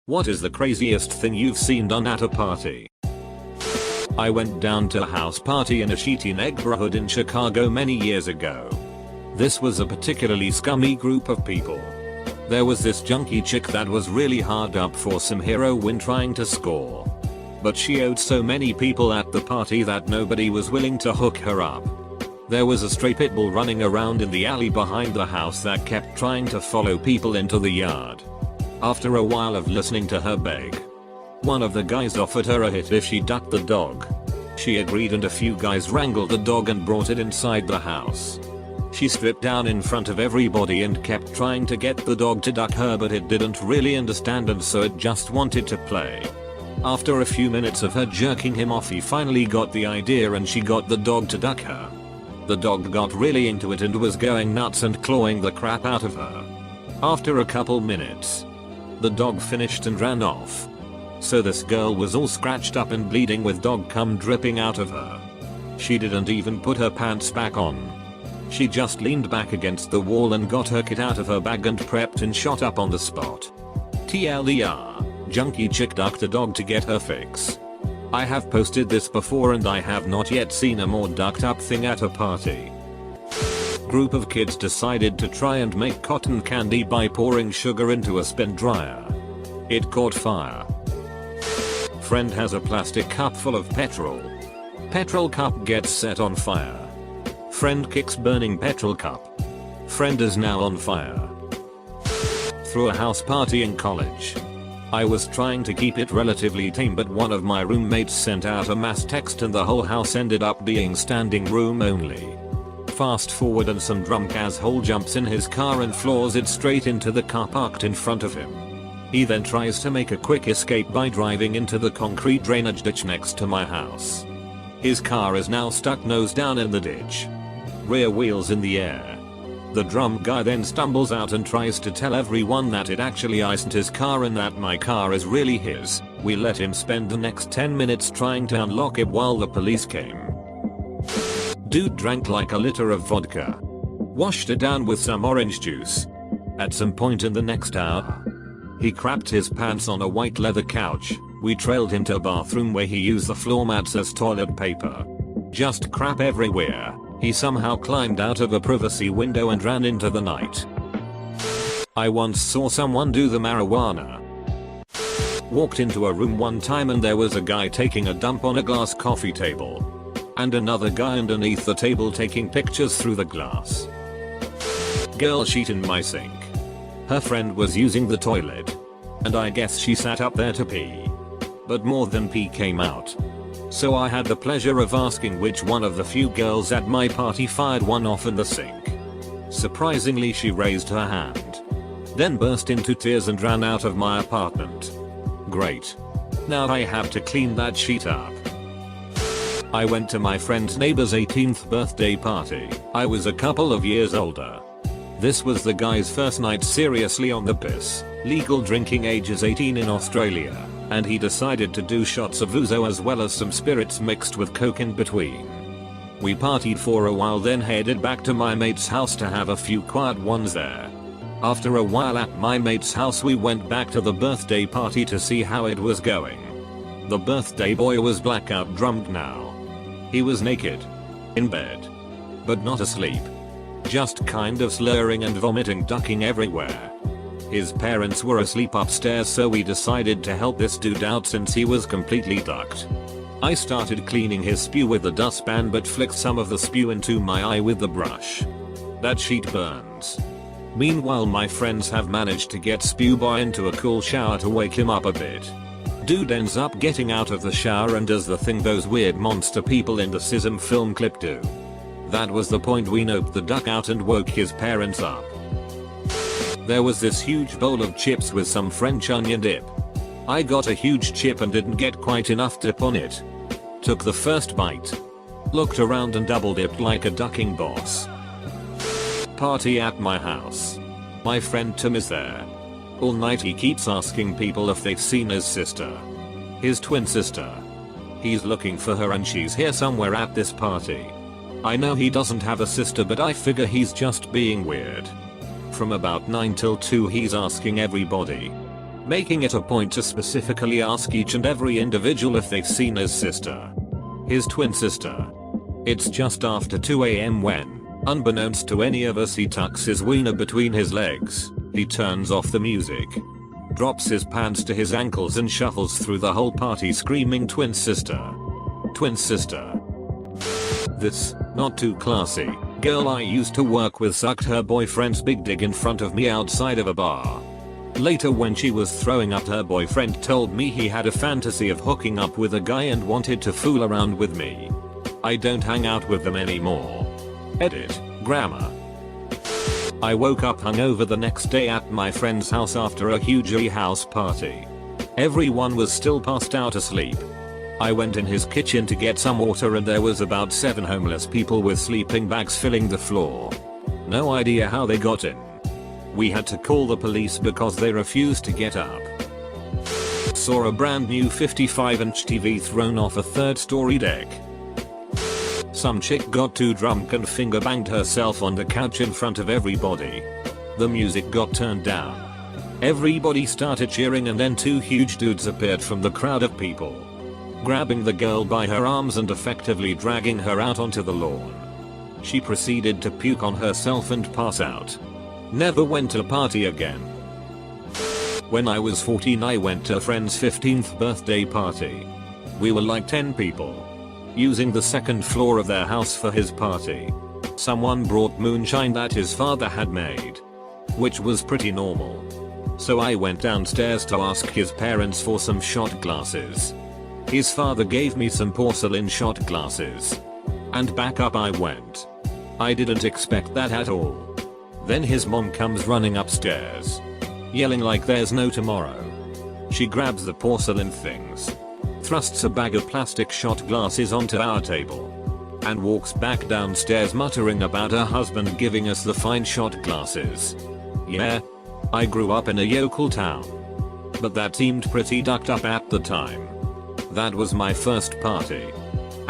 What is the craziest thing you've seen done at a party? I went down to a house party in a shitty neighborhood in Chicago many years ago. This was a particularly scummy group of people. There was this junkie chick that was really hard up for some heroin trying to score. But she owed so many people at the party that nobody was willing to hook her up. There was a stray pit bull running around in the alley behind the house that kept trying to follow people into the yard. After a while of listening to her beg, one of the guys offered her a hit if she ducked the dog. She agreed and a few guys wrangled the dog and brought it inside the house. She stripped down in front of everybody and kept trying to get the dog to duck her, but it didn't really understand and so it just wanted to play. After a few minutes of her jerking him off, he finally got the idea and she got the dog to duck her. The dog got really into it and was going nuts and clawing the crap out of her. After a couple minutes, the dog finished and ran off. So this girl was all scratched up and bleeding with dog cum dripping out of her. She didn't even put her pants back on. She just leaned back against the wall and got her kit out of her bag and prepped and shot up on the spot. TLDR, junkie chick ducked a dog to get her fix. I have posted this before and I have not yet seen a more ducked up thing at a party. Group of kids decided to try and make cotton candy by pouring sugar into a spin dryer. It caught fire. Friend has a plastic cup full of petrol. Petrol cup gets set on fire. Friend kicks burning petrol cup. Friend is now on fire. Through a house party in college. I was trying to keep it relatively tame, but one of my roommates sent out a mass text and the whole house ended up being standing room only. Fast forward and some drunk asshole jumps in his car and floors it straight into the car parked in front of him. He then tries to make a quick escape by driving into the concrete drainage ditch next to my house. His car is now stuck nose down in the ditch. Rear wheels in the air. The drunk guy then stumbles out and tries to tell everyone that it actually isn't his car and that my car is really his. We let him spend the next 10 minutes trying to unlock it while the police came. Dude drank like a liter of vodka. Washed it down with some orange juice. At some point in the next hour, he crapped his pants on a white leather couch. We trailed him to a bathroom where he used the floor mats as toilet paper. Just crap everywhere. He somehow climbed out of a privacy window and ran into the night. I once saw someone do the marijuana. Walked into a room one time and there was a guy taking a dump on a glass coffee table. And another guy underneath the table taking pictures through the glass. Girl shit in my sink. Her friend was using the toilet. And I guess she sat up there to pee. But more than pee came out. So I had the pleasure of asking which one of the few girls at my party fired one off in the sink. Surprisingly, she raised her hand. Then burst into tears and ran out of my apartment. Great. Now I have to clean that shit up. I went to my friend's neighbor's 18th birthday party. I was a couple of years older. This was the guy's first night seriously on the piss. Legal drinking age is 18 in Australia. And he decided to do shots of ouzo as well as some spirits mixed with coke in between. We partied for a while, then headed back to my mate's house to have a few quiet ones there. After a while at my mate's house, we went back to the birthday party to see how it was going. The birthday boy was blackout drunk now. He was naked. In bed. But not asleep. Just kind of slurring and vomiting, ducking everywhere. His parents were asleep upstairs, so we decided to help this dude out since he was completely ducked. I started cleaning his spew with the dustpan but flicked some of the spew into my eye with the brush. That sheet burns. Meanwhile, my friends have managed to get spew boy into a cool shower to wake him up a bit. Dude ends up getting out of the shower and does the thing those weird monster people in the Sism film clip do. That was the point we noped the duck out and woke his parents up. There was this huge bowl of chips with some French onion dip. I got a huge chip and didn't get quite enough dip on it. Took the first bite. Looked around and double dipped like a ducking boss. Party at my house. My friend Tim is there. All night he keeps asking people if they've seen his sister. His twin sister. He's looking for her and she's here somewhere at this party. I know he doesn't have a sister, but I figure he's just being weird. From about 9 till 2 he's asking everybody. making it a point to specifically ask each and every individual if they've seen his sister. His twin sister. It's just after 2 AM when, unbeknownst to any of us, he tucks his wiener between his legs, he turns off the music, drops his pants to his ankles and shuffles through the whole party screaming twin sister. Twin sister. This, not too classy, girl I used to work with sucked her boyfriend's big dick in front of me outside of a bar. Later when she was throwing up, her boyfriend told me he had a fantasy of hooking up with a guy and wanted to fool around with me. I don't hang out with them anymore. Edit. Grammar. I woke up hungover the next day at my friend's house after a huge house party. Everyone was still passed out asleep. I went in his kitchen to get some water and there was about 7 homeless people with sleeping bags filling the floor. No idea how they got in. We had to call the police because they refused to get up. Saw a brand new 55-inch TV thrown off a 3rd-story deck. Some chick got too drunk and finger banged herself on the couch in front of everybody. The music got turned down. Everybody started cheering and then 2 huge dudes appeared from the crowd of people, grabbing the girl by her arms and effectively dragging her out onto the lawn. She proceeded to puke on herself and pass out. Never went to a party again. When I was 14 I went to a friend's 15th birthday party. We were like 10 people, using the 2nd floor of their house for his party. Someone brought moonshine that his father had made, which was pretty normal. So I went downstairs to ask his parents for some shot glasses. His father gave me some porcelain shot glasses. And back up I went. I didn't expect that at all. Then his mom comes running upstairs, yelling like there's no tomorrow. She grabs the porcelain things, thrusts a bag of plastic shot glasses onto our table, and walks back downstairs muttering about her husband giving us the fine shot glasses. Yeah, I grew up in a yokel town, but that seemed pretty ducked up at the time. That was my first party,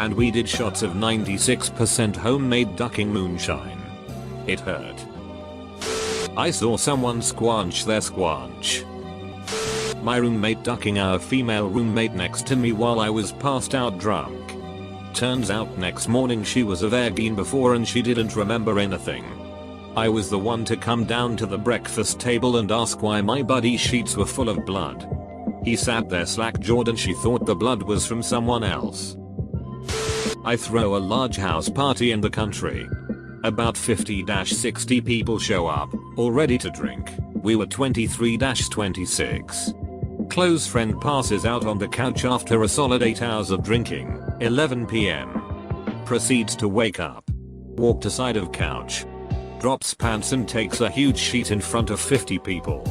and we did shots of 96% homemade ducking moonshine. It hurt. I saw someone squanch their squanch. My roommate ducking our female roommate next to me while I was passed out drunk. Turns out next morning she was a virgin before and she didn't remember anything. I was the one to come down to the breakfast table and ask why my buddy's sheets were full of blood. He sat there slack-jawed and she thought the blood was from someone else. I throw a large house party in the country. About 50-60 people show up, all ready to drink. We were 23-26. Close friend passes out on the couch after a solid 8 hours of drinking, 11 PM. Proceeds to wake up. Walked aside of couch. Drops pants and takes a huge sheet in front of 50 people.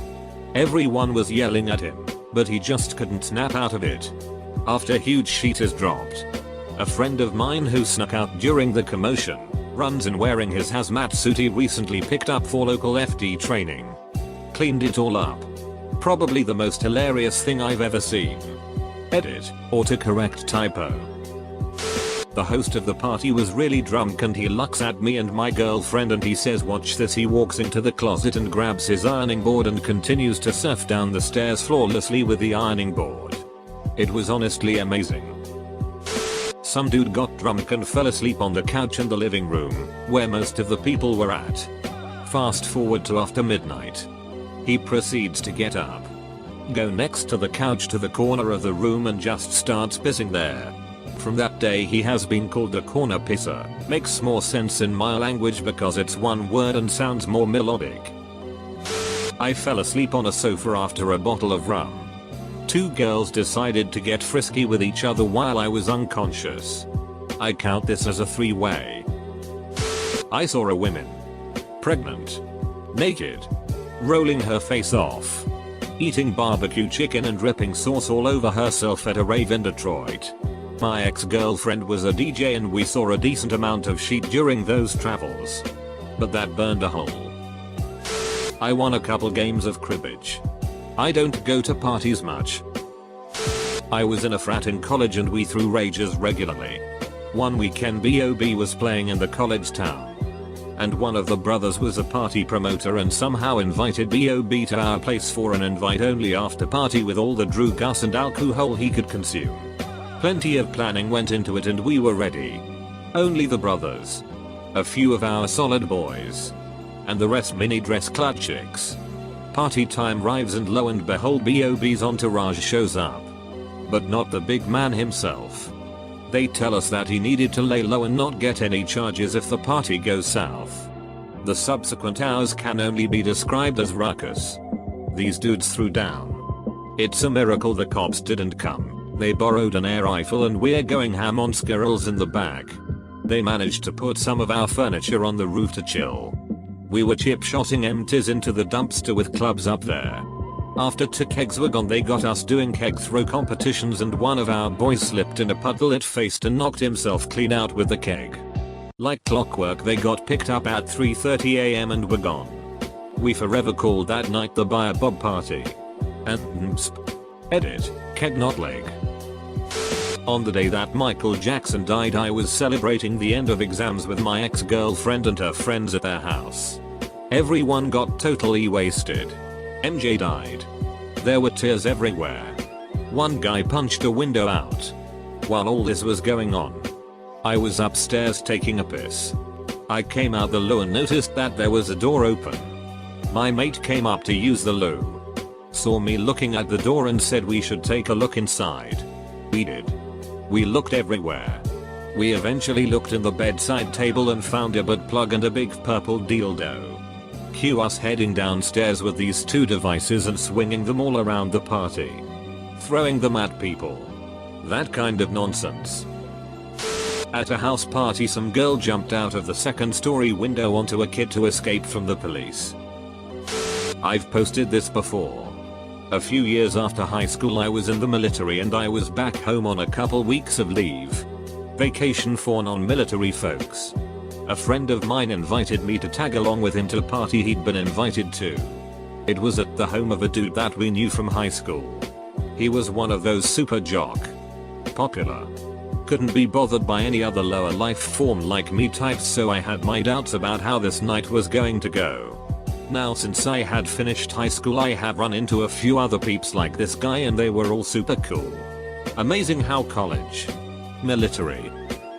Everyone was yelling at him, but he just couldn't snap out of it. After huge sheet is dropped, a friend of mine who snuck out during the commotion runs in wearing his hazmat suit he recently picked up for local FD training. Cleaned it all up. Probably the most hilarious thing I've ever seen. Edit. Autocorrect typo. The host of the party was really drunk and he looks at me and my girlfriend and he says watch this. He walks into the closet and grabs his ironing board and continues to surf down the stairs flawlessly with the ironing board. It was honestly amazing. Some dude got drunk and fell asleep on the couch in the living room, where most of the people were at. Fast forward to after midnight. He proceeds to get up, go next to the couch to the corner of the room and just starts pissing there. From that day he has been called a corner pisser. Makes more sense in my language because it's one word and sounds more melodic. I fell asleep on a sofa after a bottle of rum. 2 girls decided to get frisky with each other while I was unconscious. I count this as a 3-way. I saw a woman, pregnant, naked, rolling her face off, eating barbecue chicken and dripping sauce all over herself at a rave in Detroit. My ex-girlfriend was a DJ and we saw a decent amount of sheet during those travels, but that burned a hole. I won a couple games of cribbage. I don't go to parties much. I was in a frat in college and we threw rages regularly. One weekend Bob was playing in the college town. and one of the brothers was a party promoter and somehow invited Bob to our place for an invite-only after party with all the drugas and alcohol he could consume. Plenty of planning went into it and we were ready. Only the brothers, a few of our solid boys, and the rest mini dress clutch chicks. Party time arrives and lo and behold Bob's entourage shows up. But not the big man himself. They tell us that he needed to lay low and not get any charges if the party goes south. The subsequent hours can only be described as ruckus. These dudes threw down. It's a miracle the cops didn't come. They borrowed an air rifle and we're going ham on squirrels in the back. They managed to put some of our furniture on the roof to chill. We were chip-shotting empties into the dumpster with clubs up there. After 2 kegs were gone they got us doing keg throw competitions and one of our boys slipped in a puddle it faced and knocked himself clean out with the keg. Like clockwork they got picked up at 3:30 AM and were gone. We forever called that night the Buyer Bob party. And edit, keg not leg. On the day that Michael Jackson died I was celebrating the end of exams with my ex-girlfriend and her friends at their house. Everyone got totally wasted. MJ died. There were tears everywhere. One guy punched a window out. While all this was going on, I was upstairs taking a piss. I came out the loo and noticed that there was a door open. My mate came up to use the loo, saw me looking at the door and said we should take a look inside. We did. We looked everywhere. We eventually looked in the bedside table and found a butt plug and a big purple dildo. Cue us heading downstairs with these 2 devices and swinging them all around the party. Throwing them at people. That kind of nonsense. At a house party some girl jumped out of the 2nd story window onto a kid to escape from the police. I've posted this before. A few years after high school I was in the military and I was back home on a couple weeks of leave. Vacation for non-military folks. A friend of mine invited me to tag along with him to a party he'd been invited to. It was at the home of a dude that we knew from high school. He was one of those super jock, popular, couldn't be bothered by any other lower life form like me types, so I had my doubts about how this night was going to go. Now since I had finished high school I have run into a few other peeps like this guy and they were all super cool. Amazing how college, military,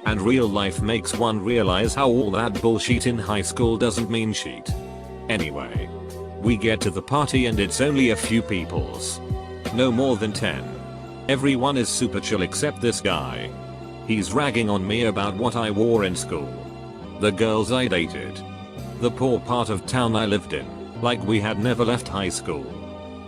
and real life makes one realize how all that bullshit in high school doesn't mean shit. Anyway, we get to the party and it's only a few peoples. No more than 10. Everyone is super chill except this guy. He's ragging on me about what I wore in school, the girls I dated, the poor part of town I lived in, like we had never left high school.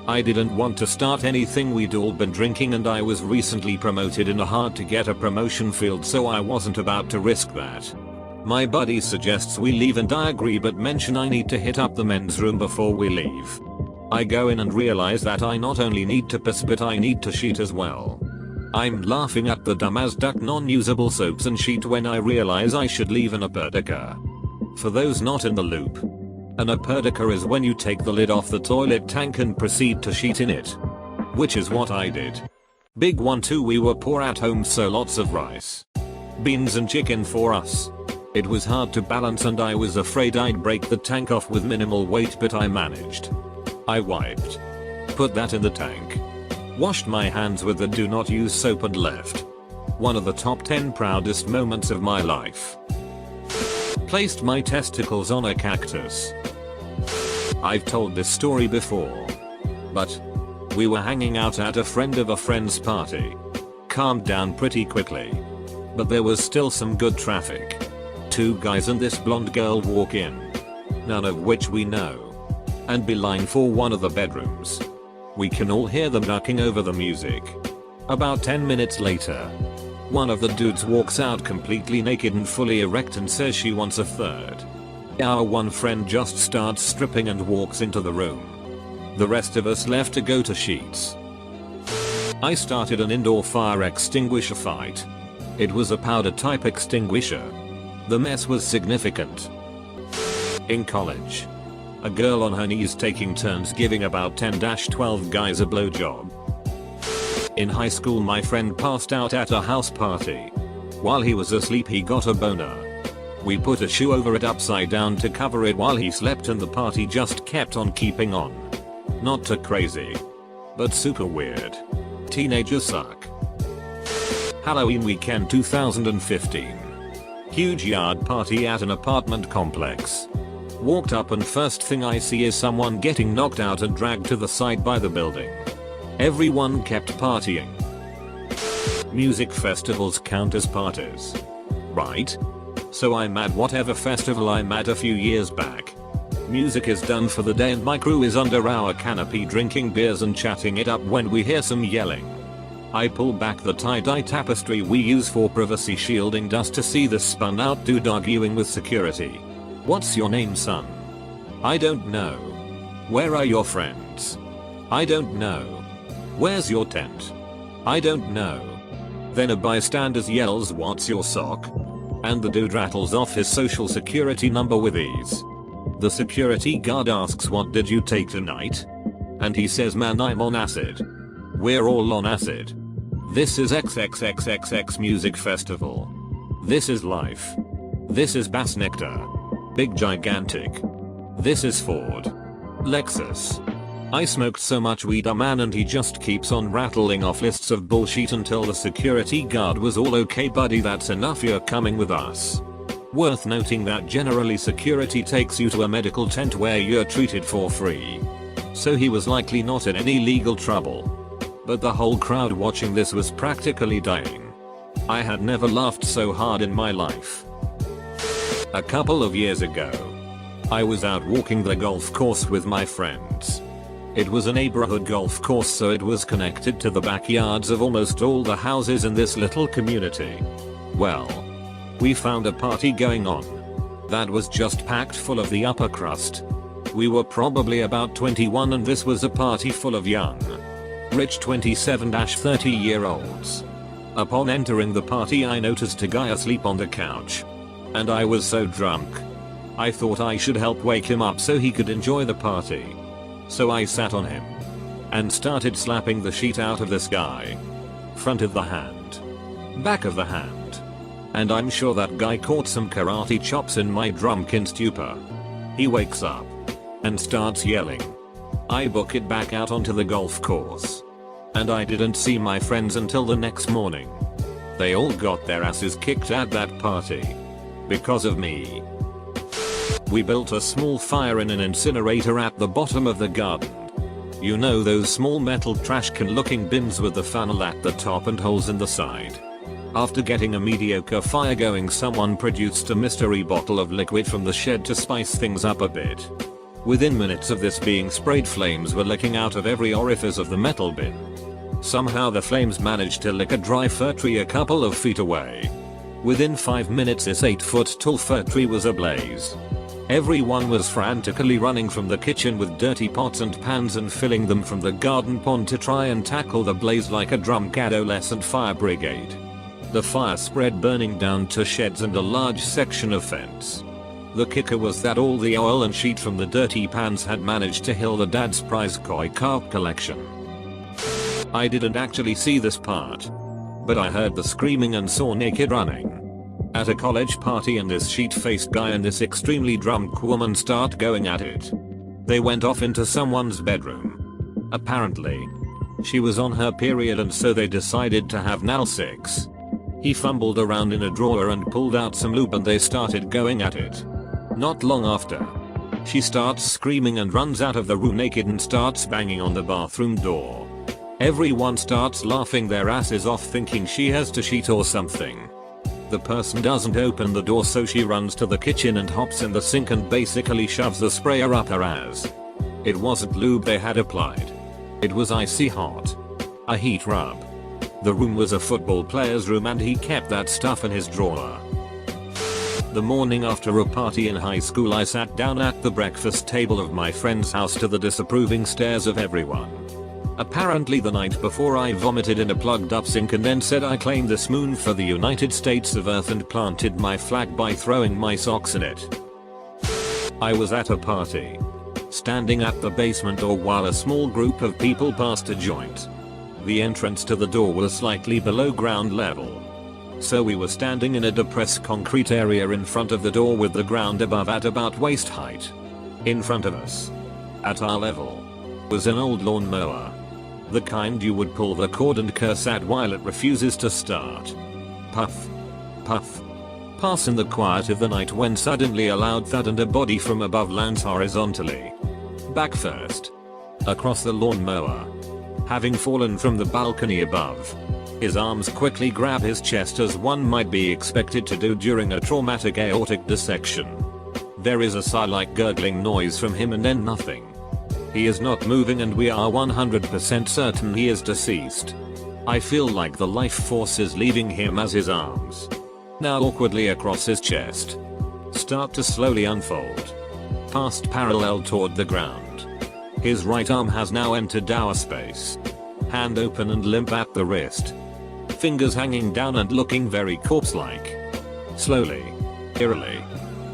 I didn't want to start anything, we'd all been drinking and I was recently promoted in a hard to get a promotion field, so I wasn't about to risk that. My buddy suggests we leave and I agree but mention I need to hit up the men's room before we leave. I go in and realize that I not only need to piss but I need to shit as well. I'm laughing at the dumb as duck non-usable soaps and shit when I realize I should leave an apertica. For those not in the loop, an apertica is when you take the lid off the toilet tank and proceed to shit in it. Which is what I did. Big one too, we were poor at home so lots of rice, beans and chicken for us. It was hard to balance and I was afraid I'd break the tank off with minimal weight, but I managed. I wiped, put that in the tank, washed my hands with the do not use soap and left. One of the top 10 proudest moments of my life. Placed my testicles on a cactus. I've told this story before, but we were hanging out at a friend of a friend's party. Calmed down pretty quickly, but there was still some good traffic. 2 guys and this blonde girl walk in, none of which we know, and beeline for one of the bedrooms. We can all hear them ducking over the music. About 10 minutes later, one of the dudes walks out completely naked and fully erect and says she wants a third. Our one friend just starts stripping and walks into the room. The rest of us left to go to sheets. I started an indoor fire extinguisher fight. It was a powder type extinguisher. The mess was significant. In college, a girl on her knees taking turns giving about 10-12 guys a blowjob. In high school my friend passed out at a house party. While he was asleep he got a boner. We put a shoe over it upside down to cover it while he slept, and the party just kept on keeping on. Not too crazy, but super weird. Teenagers suck. Halloween weekend 2015. Huge yard party at an apartment complex. Walked up and first thing I see is someone getting knocked out and dragged to the side by the building. Everyone kept partying. Music festivals count as parties, right? So I'm at whatever festival I'm at a few years back. Music is done for the day and my crew is under our canopy drinking beers and chatting it up when we hear some yelling. I pull back the tie-dye tapestry we use for privacy, shielding dust, to see this spun out dude arguing with security. "What's your name, son?" "I don't know." "Where are your friends?" "I don't know." "Where's your tent?" "I don't know." Then a bystander yells, "What's your sock?" And the dude rattles off his social security number with ease. The security guard asks, "What did you take tonight?" And he says, "Man, I'm on acid." We're all on acid. This is XXXXX Music Festival. This is life. This is Bass Nectar. Big gigantic. This is Ford. Lexus. I smoked so much weed, man, and he just keeps on rattling off lists of bullshit until the security guard was all, "Okay buddy, that's enough, you're coming with us." Worth noting that generally security takes you to a medical tent where you're treated for free. So he was likely not in any legal trouble. But the whole crowd watching this was practically dying. I had never laughed so hard in my life. A couple of years ago, I was out walking the golf course with my friends. It was a neighborhood golf course, so it was connected to the backyards of almost all the houses in this little community. Well, we found a party going on that was just packed full of the upper crust. We were probably about 21 and this was a party full of young, rich 27-30-year-olds. Upon entering the party, I noticed a guy asleep on the couch. And I was so drunk, I thought I should help wake him up so he could enjoy the party. So I sat on him and started slapping the shit out of this guy. Front of the hand, back of the hand. And I'm sure that guy caught some karate chops in my drunken stupor. He wakes up and starts yelling. I book it back out onto the golf course. And I didn't see my friends until the next morning. They all got their asses kicked at that party. Because of me. We built a small fire in an incinerator at the bottom of the garden. You know those small metal trash can looking bins with the funnel at the top and holes in the side. After getting a mediocre fire going, someone produced a mystery bottle of liquid from the shed to spice things up a bit. Within minutes of this being sprayed, flames were licking out of every orifice of the metal bin. Somehow the flames managed to lick a dry fir tree a couple of feet away. Within 5 minutes this 8-foot tall fir tree was ablaze. Everyone was frantically running from the kitchen with dirty pots and pans and filling them from the garden pond to try and tackle the blaze like a drunk adolescent fire brigade. The fire spread, burning down to sheds and a large section of fence. The kicker was that all the oil and sheet from the dirty pans had managed to hill the dad's prize koi carp collection. I didn't actually see this part, but I heard the screaming and saw naked running at a college party, and this sheet-faced guy and this extremely drunk woman start going at it. They went off into someone's bedroom. Apparently, she was on her period and so they decided to have anal sex. He fumbled around in a drawer and pulled out some lube and they started going at it. Not long after, she starts screaming and runs out of the room naked and starts banging on the bathroom door. Everyone starts laughing their asses off thinking she has to cheat or something. The person doesn't open the door, so she runs to the kitchen and hops in the sink and basically shoves the sprayer up her ass. It wasn't lube they had applied. It was icy hot. A heat rub. The room was a football player's room and he kept that stuff in his drawer. The morning after a party in high school, I sat down at the breakfast table of my friend's house to the disapproving stares of everyone. Apparently the night before I vomited in a plugged up sink and then said I claimed this moon for the United States of Earth and planted my flag by throwing my socks in it. I was at a party, standing at the basement door while a small group of people passed a joint. The entrance to the door was slightly below ground level. So we were standing in a depressed concrete area in front of the door with the ground above at about waist height. In front of us, at our level, was an old lawnmower. The kind you would pull the cord and curse at while it refuses to start. Puff. Puff. Pass in the quiet of the night when suddenly a loud thud and a body from above lands horizontally. Back first. Across the lawnmower. Having fallen from the balcony above. His arms quickly grab his chest as one might be expected to do during a traumatic aortic dissection. There is a sigh-like gurgling noise from him and then nothing. He is not moving and we are 100% certain he is deceased. I feel like the life force is leaving him as his arms, now awkwardly across his chest, start to slowly unfold, past parallel toward the ground. His right arm has now entered our space. Hand open and limp at the wrist. Fingers hanging down and looking very corpse-like. Slowly, eerily,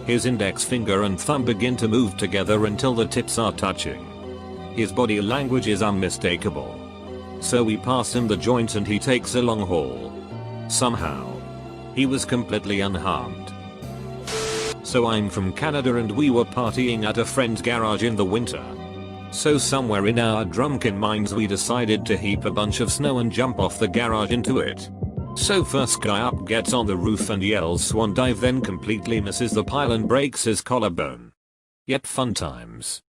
his index finger and thumb begin to move together until the tips are touching. His body language is unmistakable. So we pass him the joint and he takes a long haul. Somehow, he was completely unharmed. So I'm from Canada and we were partying at a friend's garage in the winter. So somewhere in our drunken minds we decided to heap a bunch of snow and jump off the garage into it. So first guy up gets on the roof and yells swan dive, then completely misses the pile and breaks his collarbone. Yet fun times.